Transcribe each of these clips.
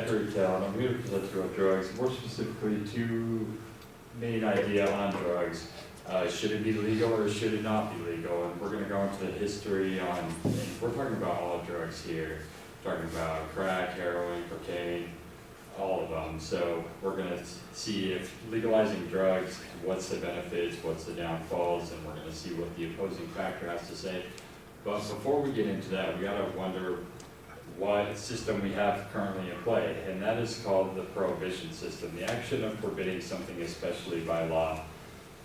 Zachary Kell, and I'm here to present you on drugs, more specifically two main idea on drugs. Should it be legal or should it not be legal? And we're going to go into the history on, and we're talking about all drugs here. We're talking about crack, heroin, cocaine, all of them. So we're going to see if legalizing drugs, what's the benefits, what's the downfalls, and we're going to see what the opposing factor has to say. But before we get into that, we got to wonder what system we have currently in play, and that is called the prohibition system, the action of forbidding something especially by law.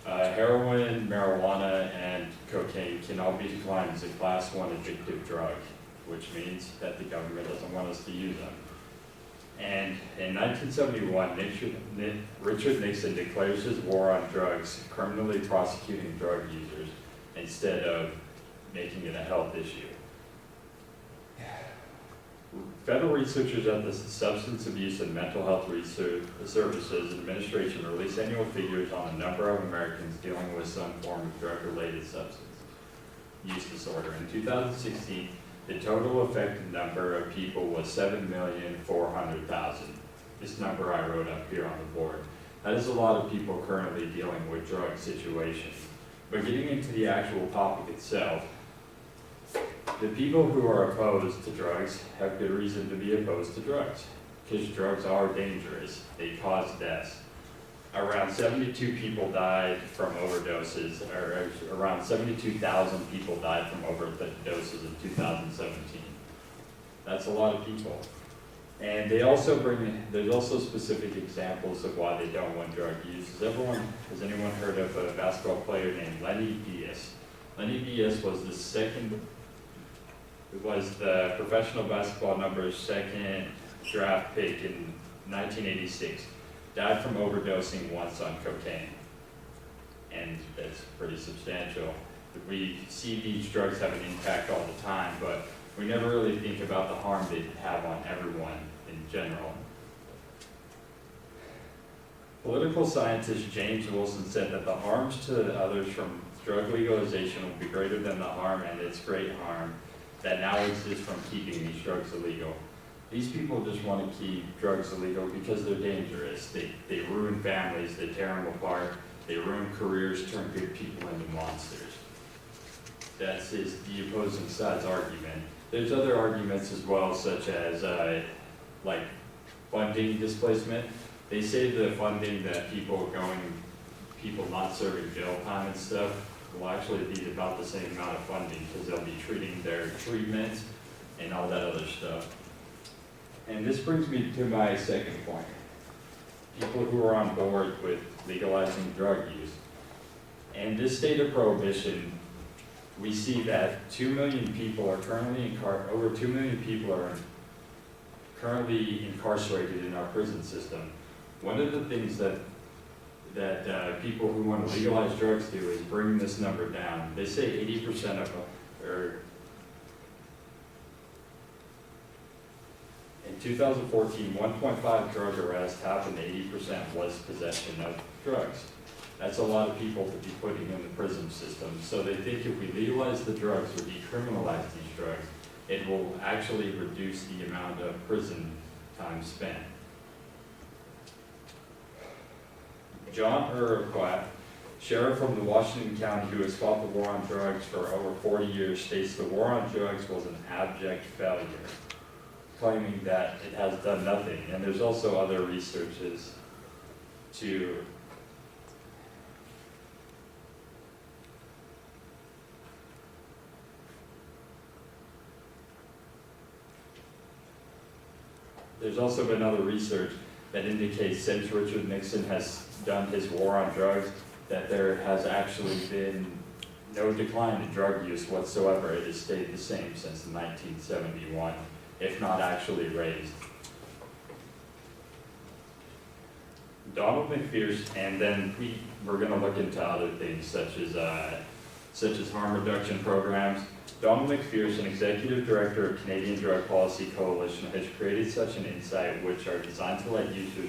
Heroin, marijuana, and cocaine can all be declined as a class 1 addictive drug, which means that the government doesn't want us to use them. And in 1971, Richard Nixon declares his war on drugs, criminally prosecuting drug users instead of making it a health issue. Federal researchers at the Substance Abuse and Mental Health Research Services Administration released annual figures on the number of Americans dealing with some form of drug-related substance use disorder. In 2016, the total affected number of people was 7,400,000. This number I wrote up here on the board. That is a lot of people currently dealing with drug situations. But getting into the actual topic itself, the people who are opposed to drugs have good reason to be opposed to drugs, because drugs are dangerous. They cause deaths. Around 72 people died from overdoses, or around 72,000 people died from overdoses in 2017. That's a lot of people. And they also there's also specific examples of why they don't want drug use. Has anyone heard of a basketball player named Lenny Diaz? Lenny Diaz was the professional basketball number's second draft pick in 1986. Died from overdosing once on cocaine. And that's pretty substantial. We see these drugs have an impact all the time, but we never really think about the harm they have on everyone in general. Political scientist James Wilson said that the harms to others from drug legalization will be greater than the harm, and its great harm that now exists from keeping these drugs illegal. These people just want to keep drugs illegal because they're dangerous. They ruin families, they tear them apart, they ruin careers, turn good people into monsters. That's the opposing side's argument. There's other arguments as well, such as like funding displacement. They say the funding that people not serving jail time and stuff will actually be about the same amount of funding, because they'll be treating their treatments and all that other stuff. And this brings me to my second point. People who are on board with legalizing drug use. In this state of prohibition, we see that 2 million people are over 2 million people are currently incarcerated in our prison system. One of the things that people who want to legalize drugs do is bring this number down. They say 80% of them, or in 2014, 1.5 drug arrests happened, 80% was possession of drugs. That's a lot of people to be putting in the prison system. So they think if we legalize the drugs or decriminalize these drugs, it will actually reduce the amount of prison time spent. John Urquhart, sheriff from the Washington County who has fought the war on drugs for over 40 years, states the war on drugs was an abject failure, claiming that it has done nothing. And there's also other researches to There's also been other research that indicates since Richard Nixon has done his war on drugs, that there has actually been no decline in drug use whatsoever. It has stayed the same since 1971, if not actually raised. Donald McPherson, and then we're going to look into other things such as harm reduction programs. Donald McPherson, Executive Director of Canadian Drug Policy Coalition, has created such an insight which are designed to let users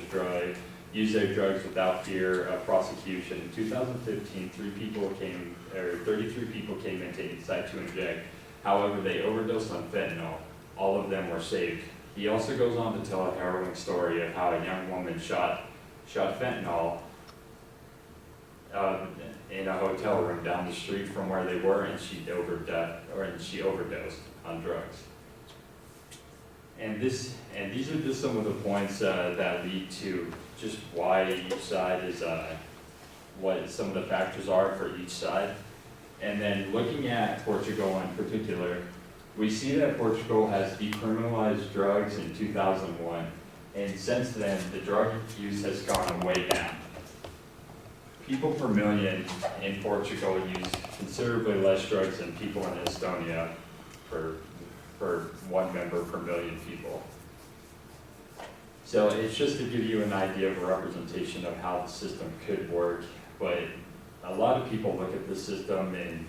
use their drugs without fear of prosecution. In 2015, 33 people came into Insight to inject. However, they overdosed on fentanyl. All of them were saved He also goes on to tell a harrowing story of how a young woman shot fentanyl in a hotel room down the street from where they were, and she overdosed on drugs. And these are just some of the points that lead to just why each side is, what some of the factors are for each side. And then looking at Portugal in particular, we see that Portugal has decriminalized drugs in 2001, and since then, the drug use has gone way down. People per million in Portugal use considerably less drugs than people in Estonia for one member per million people. So it's just to give you an idea of a representation of how the system could work, but a lot of people look at the system and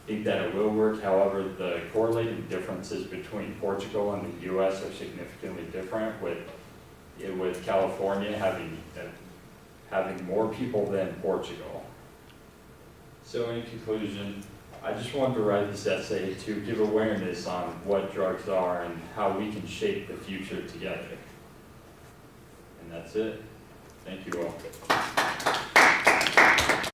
think that it will work. However, the correlated differences between Portugal and the US are significantly different, with California having more people than Portugal. So in conclusion, I just wanted to write this essay to give awareness on what drugs are and how we can shape the future together. And that's it. Thank you all.